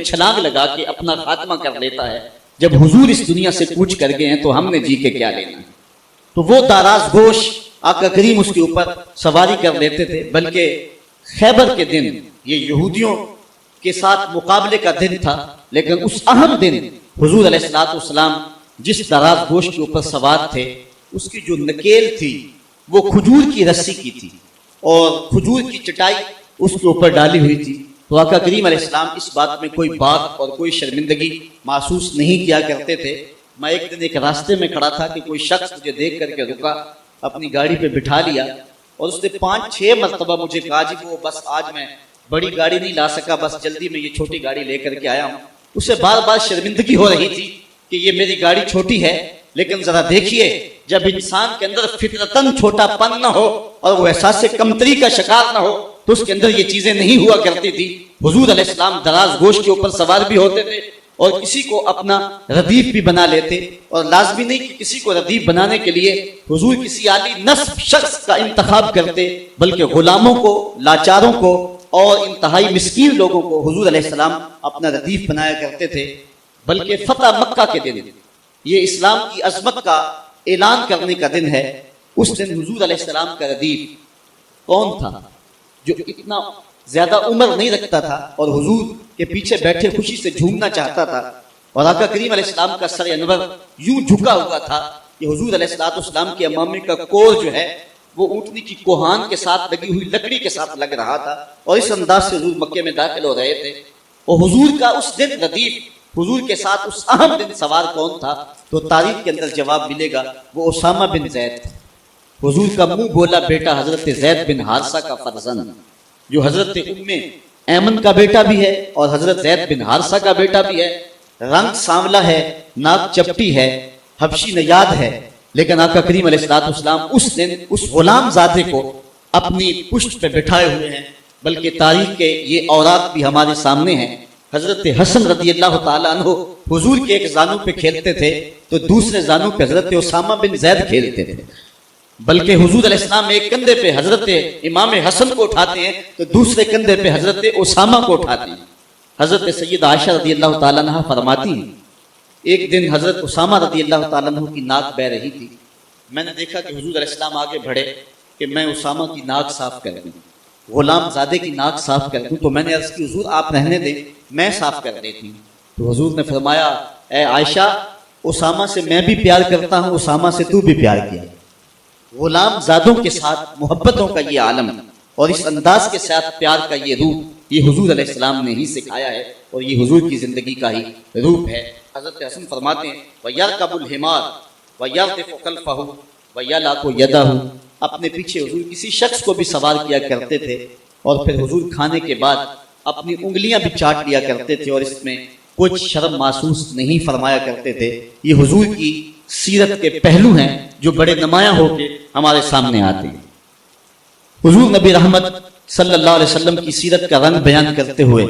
چھلانگ لگا کے اپنا خاتمہ کر لیتا ہے، جب حضور اس دنیا سے کوچ کر گئے ہیں تو ہم نے جی کے کیا لینا ہے۔ تو وہ داراز گوش آقا کریم اس کے اوپر سواری کر لیتے تھے، بلکہ خیبر کے دن یہ یہودیوں کے ساتھ مقابلے کا دن تھا، لیکن اس اہم دن حضور علیہ السلام جس دراز گوش کے اوپر سوار تھے اس کی جو نکیل تھی وہ کھجور کی رسی کی تھی اور کھجور کی چٹائی اس کے اوپر ڈالی ہوئی تھی۔ تو آقا کریم علیہ السلام اس بات میں کوئی بات اور کوئی شرمندگی محسوس نہیں کیا کرتے تھے۔ میں ایک دن ایک راستے میں کھڑا تھا کہ کوئی شخص مجھے دیکھ کر کے رکا، اپنی گاڑی پہ بٹھا لیا اور اس نے 5-6 مرتبہ مجھے کہا جی وہ بس آج میں بڑی گاڑی نہیں لا سکا، بس جلدی میں یہ چھوٹی گاڑی لے کر کے آیا ہوں۔ اسے بار بار شرمندگی ہو رہی تھی کہ یہ میری گاڑی چھوٹی ہے، لیکن ذرا دیکھیے جب انسان کے اندر فطرتاً چھوٹا پن نہ ہو اور وہ احساس کمتری کا شکار نہ ہو تو اس کے اندر یہ چیزیں نہیں ہوا کرتی تھی۔ حضور علیہ السلام دراز گوش کے اوپر سوار بھی ہوتے تھے اور کسی کو اپنا ردیف بھی بنا لیتے، اور لازمی نہیں کہ کسی کو ردیف بنانے کے لیے حضور کسی عالی نسب شخص کا انتخاب کرتے، بلکہ غلاموں کو، لاچاروں کو اور انتہائی مسکین لوگوں کو حضور علیہ السلام اپنا ردیف بنایا کرتے تھے۔ بلکہ فتح مکہ کے دن، یہ اسلام کی عظمت کا اعلان کرنے کا دن ہے، اس دن حضور علیہ السلام کا ردیف کون تھا جو اتنا زیادہ عمر نہیں رکھتا تھا اور حضور کے پیچھے بیٹھے خوشی سے جھومنا چاہتا تھا، اور آقا کریم علیہ السلام کا سر انور یوں جھکا ہوا تھا کہ حضور علیہ السلام کے امامے کا کور جو ہے وہ اونٹنی کی کوہان کے ساتھ لگی ہوئی لکڑی کے ساتھ لگ رہا تھا، اور اس انداز سے حضور مکے میں داخل ہو رہے تھے۔ اور حضور کا اس دن ردیف، حضور کے ساتھ اس اہم دن سوار کون تھا تو تاریخ کے اندر جواب ملے گا، وہ اسامہ بن زید۔ حضور کا منہ بولا بیٹا حضرت زید بن حارثہ کا فرزند، جو حضرت ام ایمن کا بیٹا بھی ہے اور حضرت زید بن حارثہ کا بیٹا بھی ہے۔ رنگ سانولا ہے، ناک چپٹی ہے، حبشی نیاد ہے، لیکن آقا کریم علیہ السلام اس دن اس غلام زادے کو اپنی پشت پہ بٹھائے ہوئے ہیں۔ بلکہ تاریخ کے یہ اوراق بھی ہمارے سامنے ہیں۔ حضرت حسن رضی اللہ تعالیٰ عنہ حضور کے ایک زانو پہ کھیلتے تھے تو دوسرے زانو پہ حضرت اسامہ بن زید کھیلتے تھے، بلکہ حضور علیہ السلام ایک کندھے پہ حضرت امام حسن کو اٹھاتے ہیں تو دوسرے کندھے پہ حضرت اسامہ کو اٹھاتے ہیں۔ حضرت سید عائشہ رضی اللہ تعالیٰ عنہ فرماتی ہیں ایک دن حضرت اسامہ رضی اللہ تعالیٰ عنہ کی ناک بہہ رہی تھی، میں نے دیکھا کہ حضور علیہ السلام آگے بڑھے کہ میں اسامہ کی ناک صاف کر دوں، غلام زادے کی ناک صاف کر دوں، تو میں نے عرض کی حضور آپ رہنے دیں میں صاف کر دیتی ہوں۔ تو حضور نے فرمایا اے عائشہ، اسامہ سے میں بھی پیار کرتا ہوں، اسامہ سے تو بھی پیار کیا۔ غلام زادوں کے ساتھ محبتوں کا یہ عالم اور اس انداز کے ساتھ پیار کا یہ روح، یہ حضور علیہ السلام نے ہی سکھایا ہے اور یہ حضور کی زندگی کا ہی روپ ہے۔ حضرت حسن فرماتے ہیں وَيَرْكَبُ الْحِمَارُ وَيَرْدِفُ خَلْفَهُ وَيَلْعَقُ يَدَهُ، اپنے پیچھے حضور کسی شخص کو بھی سوار کیا کرتے تھے اور پھر حضور کھانے کے بعد اپنی انگلیاں بھی چاٹ لیا کرتے تھے اور اس میں کچھ شرم محسوس نہیں فرمایا کرتے تھے۔ یہ حضور کی سیرت کے پہلو ہیں جو بڑے نمایاں ہو کے ہمارے سامنے آتے ہیں۔ حضور نبی رحمت صلی اللہ علیہ وسلم کی سیرت کا رنگ بیان کرتے ہوئے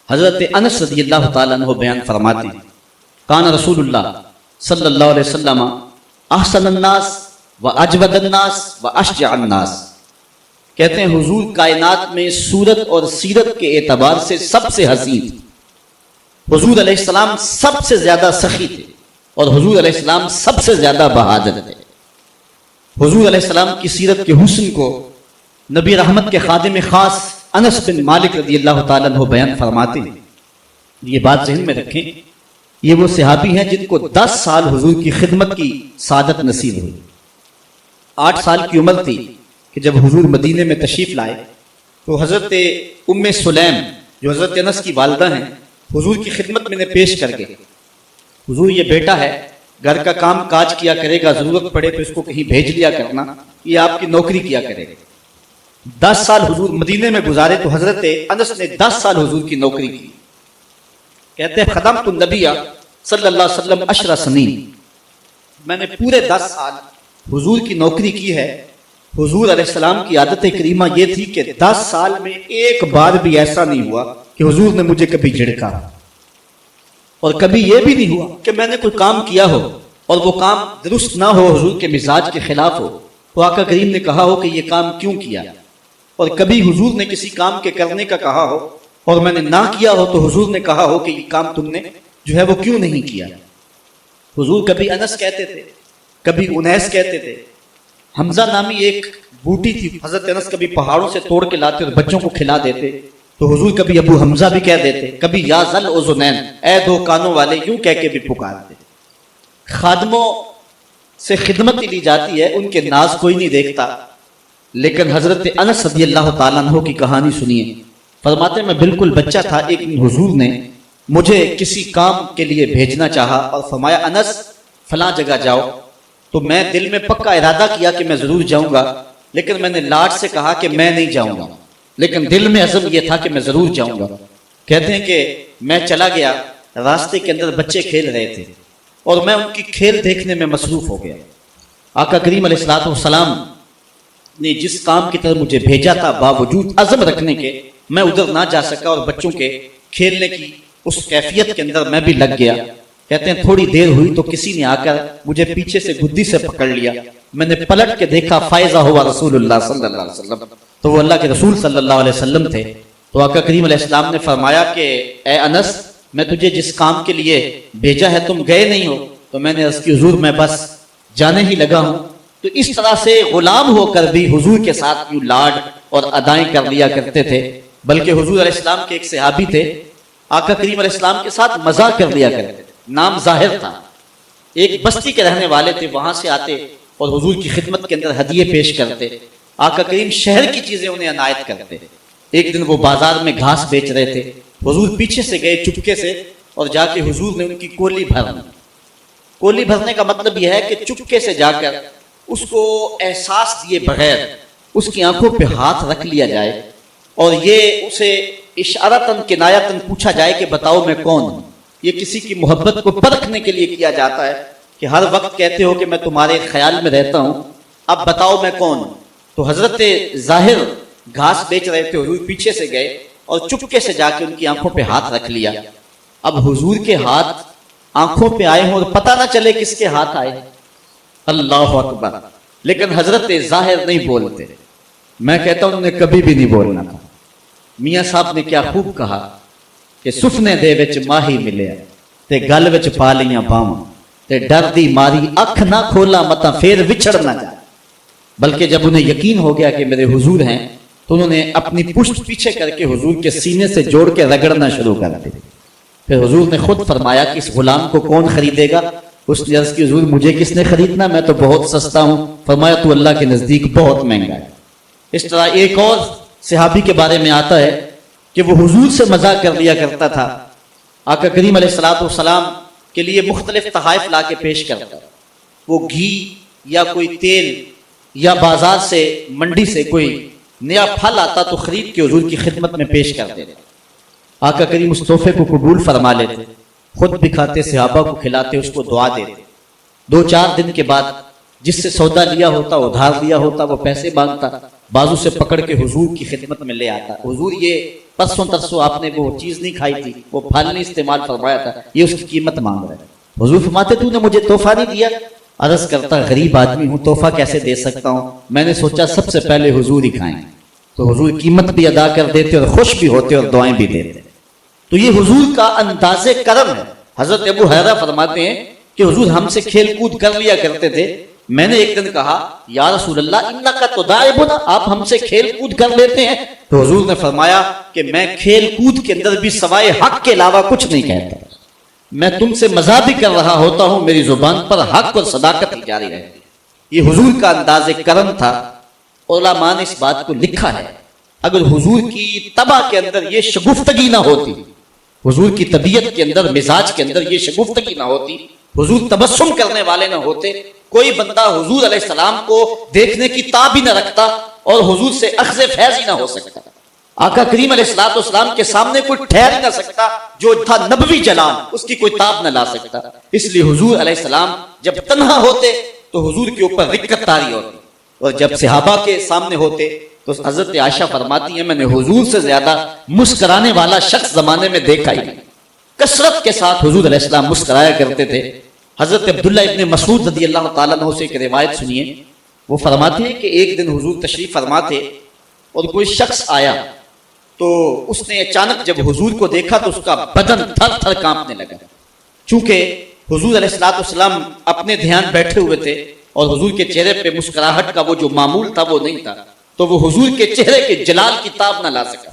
حضرت انس رضی اللہ تعالیٰ عنہ بیان فرماتے ہیں کان رسول اللہ صلی اللہ علیہ وسلم احسن الناس و اجود الناس و اشجع الناس، کہتے ہیں حضور کائنات میں صورت اور سیرت کے اعتبار سے سب سے حسین تھے۔ حضور علیہ السلام سب سے زیادہ سخی تھے اور حضور علیہ السلام سب سے زیادہ بہادر تھے۔ حضور علیہ السلام کی سیرت کے حسن کو نبی رحمت کے خادم خاص انس بن مالک رضی اللہ تعالیٰ عنہ بیان فرماتے ہیں۔ یہ بات ذہن میں رکھیں، یہ وہ صحابی ہیں جن کو 10 سال حضور کی خدمت کی سعادت نصیب ہوئی۔ 8 سال کی عمر تھی کہ جب حضور مدینے میں تشریف لائے تو حضرت ام سلیم جو حضرت انس کی والدہ ہیں حضور کی خدمت میں نے پیش کر کے حضور یہ بیٹا ہے، گھر کا کام کاج کیا کرے گا، ضرورت پڑے تو اس کو کہیں بھیج لیا کرنا، یہ آپ کی نوکری کیا کرے گا۔ 10 سال حضور مدینے میں گزارے تو حضرت انس نے 10 سال حضور کی نوکری کی۔ کہتے ہیں خدمت النبی صلی اللہ علیہ وسلم 10 سنین، میں نے پورے 10 سال حضور کی نوکری کی ہے۔ حضور علیہ السلام کی عادت کریمہ یہ تھی کہ 10 سال میں ایک بار بھی ایسا نہیں ہوا کہ حضور نے مجھے کبھی جھڑکا، اور کبھی یہ بھی نہیں ہوا کہ میں نے کوئی کام کیا ہو اور وہ کام درست نہ ہو، حضور کے مزاج کے خلاف ہو، تو آقا کریم نے کہا ہو کہ یہ کام کیوں کیا، اور کبھی حضور نے کسی کام کے کرنے کا کہا ہو اور میں نے نہ کیا ہو تو حضور نے کہا ہو کہ یہ کام تم نے جو ہے وہ کیوں نہیں کیا۔ حضور کبھی انس کہتے تھے، کبھی انیس کہتے تھے۔ حمزہ نامی ایک بوٹی تھی، حضرت انس کبھی پہاڑوں سے توڑ کے لاتے اور بچوں کو کھلا دیتے، تو حضور کبھی ابو حمزہ بھی کہہ دیتے، کبھی یا ذل اذنین، اے دو کانوں والے، یوں کہہ کے بھی پکارتے۔ خادموں سے خدمت لی جاتی ہے، ان کے ناز کوئی نہیں دیکھتا، لیکن حضرت انس رضی اللہ تعالیٰ عنہ کی کہانی سنیے۔ فرماتے میں بالکل بچہ تھا، ایک دن حضور نے مجھے کسی کام کے لیے بھیجنا چاہا اور فرمایا انس فلاں جگہ جاؤ، تو میں دل میں پکا ارادہ کیا کہ میں ضرور جاؤں گا، لیکن میں نے لاڈ سے کہا کہ میں نہیں جاؤں گا، لیکن دل میں عزم یہ تھا کہ میں ضرور جاؤں گا۔ کہتے ہیں کہ میں چلا گیا، راستے کے اندر بچے کھیل رہے تھے اور میں ان کی کھیل دیکھنے میں مصروف ہو گیا۔ آقا کریم علیہ الصلوۃ والسلام نے جس کام کی طرف مجھے بھیجا تھا، باوجود عزم رکھنے کے میں ادھر نہ جا سکا اور بچوں کے کھیلنے کی اس کیفیت کے اندر میں بھی لگ گیا۔ کہتے ہیں تھوڑی دیر ہوئی تو کسی نے آ کر مجھے پیچھے سے گدی سے پکڑ لیا، میں نے پلٹ کے دیکھا فائزہ ہوا رسول اللہ صلی اللہ علیہ وسلم، تو وہ اللہ کے رسول صلی اللہ علیہ وسلم تھے۔ تو آقا کریم علیہ السلام نے فرمایا کہ اے انس، میں تجھے جس کام کے لیے بھیجا ہے تم گئے نہیں ہو، تو میں نے عرض کی حضور میں بس جانے ہی لگا ہوں۔ تو اس طرح سے غلام ہو کر بھی حضور کے ساتھ یوں لاڈ اور ادائیں کر لیا کرتے تھے، بلکہ حضور علیہ السلام کے ایک صحابی تھے، آقا کریم علیہ السلام کے ساتھ مزاح کر لیا کرتے تھے، نام ظاہر تھا، ایک بستی کے رہنے والے تھے، وہاں سے آتے اور حضور کی خدمت کے اندر ہدیے پیش کرتے، آقا کریم شہر کی چیزیں انہیں عنایت کرتے۔ ایک دن وہ بازار میں گھاس بیچ رہے تھے، حضور پیچھے سے گئے چپکے سے اور جا کے حضور نے ان کی کولی بھرنا۔ کولی بھرنے کا مطلب یہ ہے کہ چپکے سے جا کر اس کو احساس دیے بغیر اس کی آنکھوں پہ ہاتھ رکھ لیا جائے اور یہ اسے اشارتاً کنایتاً پوچھا جائے کہ بتاؤ میں کون ہوں۔ یہ کسی کی محبت کو پرکھنے کے لیے کیا جاتا ہے کہ ہر وقت کہتے ہو کہ میں تمہارے خیال میں رہتا ہوں، اب بتاؤ میں کون ہوں۔ تو حضرت ظاہر گھاس بیچ رہے تھے، حضور پیچھے سے گئے اور چپکے سے جا کے ان کی آنکھوں پہ ہاتھ رکھ لیا۔ اب حضور کے ہاتھ آنکھوں پہ آئے ہوں اور پتہ نہ چلے کس کے ہاتھ آئے، اللہ اکبر، لیکن حضرت ظاہر نہیں بولتے۔ میں کہتا ہوں انہوں نے کبھی بھی نہیں بولنا تھا۔ میاں صاحب نے کیا خوب کہا کہ سفنے دے وچ ماہی ملیا تے گل وچ پا لیاں باواں تے ڈر دی ماری اکھ نہ کھولا متا پھر وچھڑ نہ جا۔ بلکہ جب انہیں یقین ہو گیا کہ میرے حضور ہیں تو انہوں نے اپنی پشت پیچھے کر کے حضور کے سینے سے جوڑ کے رگڑنا شروع کر دیا۔ پھر حضور نے خود فرمایا کہ اس غلام کو کون خریدے گا؟ اس نے عرض کی حضور مجھے کس نے خریدنا، میں تو بہت سستا ہوں۔ فرمایا تو اللہ کے نزدیک بہت مہنگا ہے۔ اس طرح ایک اور صحابی کے بارے میں آتا ہے کہ وہ حضور سے مذاق کر لیا کرتا تھا، آقا کریم علیہ الصلوۃ والسلام کے لیے مختلف تحائف لا کے پیش کرتا، وہ گھی یا کوئی تیل یا بازار سے منڈی سے کوئی نیا پھل آتا تو خرید کے حضور کی خدمت میں پیش کر دیتے۔ آقا کریم اس تحفے کو قبول فرما لیتے، خود بھی کھاتے، صحابہ کو کھلاتے، اس کو دعا دیتے۔ 2-4 دن کے بعد جس سے سودا لیا ہوتا، ادھار لیا ہوتا، وہ پیسے مانگتا، بازو سے پکڑ کے حضور کی خدمت میں لے آتا، حضور یہ پرسوں ترسوں آپ نے وہ چیز نہیں کھائی تھی، وہ پھل نہیں استعمال فرمایا تھا، یہ اس کی قیمت مانگ رہا ہے۔ حضور فرماتے تو نے مجھے تحفہ نہیں دیا؟ عرض کرتا غریب آدمی ہوں، تحفہ کیسے دے سکتا ہوں، میں نے سوچا سب سے پہلے حضور ہی کھائیں، تو حضور قیمت بھی ادا کر دیتے اور خوش بھی ہوتے اور دعائیں بھی دیتے۔ تو یہ حضور کا انداز کرم ہے۔ حضرت ابو ہریرہ فرماتے ہیں کہ حضور ہم سے کھیل کود کر لیا کرتے تھے، میں نے ایک دن کہا یا رسول اللہ انکا تداعبنا، آپ ہم سے کھیل کود کر لیتے ہیں؟ تو حضور نے فرمایا کہ میں کھیل کود کے اندر بھی سوائے حق کے علاوہ کچھ نہیں کہتا، میں تم سے مزاح بھی کر رہا ہوتا ہوں، میری زبان پر حق اور صداقت ہی جاری رہتی۔ یہ حضور کا انداز کرم تھا۔ علماء نے اس بات کو لکھا ہے، اگر حضور کی طبع کے اندر یہ شگفتگی نہ ہوتی، حضور کی طبیعت کے اندر، مزاج کے اندر یہ شگفتگی نہ ہوتی، حضور تبسم کرنے والے نہ ہوتے، کوئی بندہ حضور علیہ السلام کو دیکھنے کی تاب ہی نہ رکھتا اور حضور سے اخذ فیض ہی نہ ہو سکتا۔ آقا کریم علیہ السلام کے سامنے کوئی ٹھہر ہی نہ سکتا، جو تھا نبوی جلال اس کی کوئی تاب نہ لا سکتا۔ اس لیے حضور علیہ السلام جب تنہا ہوتے تو حضور کے اوپر رقت طاری ہوتی، اور جب صحابہ کے سامنے ہوتے تو حضرت عائشہ فرماتی ہیں میں نے حضور سے زیادہ مسکرانے والا شخص زمانے میں دیکھا ہی نہیں۔ کثرت کے ساتھ حضور علیہ السلام مسکرایا کرتے تھے۔ حضرت عبداللہ ابن مسعود رضی اللہ تعالیٰ عنہ سے ایک روایت سنیے، وہ فرماتے ہیں کہ ایک دن حضور تشریف فرما تھے اور کوئی شخص آیا تو اس نے اچانک جب حضور کو دیکھا تو اس کا بدن تھر تھر کانپنے لگا، چونکہ حضور علیہ الصلوۃ والسلام اپنے دھیان بیٹھے ہوئے تھے اور حضور کے چہرے پہ مسکراہٹ کا وہ جو معمول تھا وہ نہیں تھا، تو وہ حضور کے چہرے کے جلال کی تاب نہ لا سکا،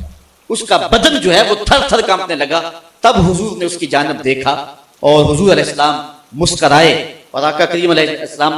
اس کا بدن جو ہے وہ تھر تھر کانپنے لگا۔ تب حضور نے اس کی جانب دیکھا اور حضور علیہ السلام مسکرائے اور آقا کریم علیہ السلام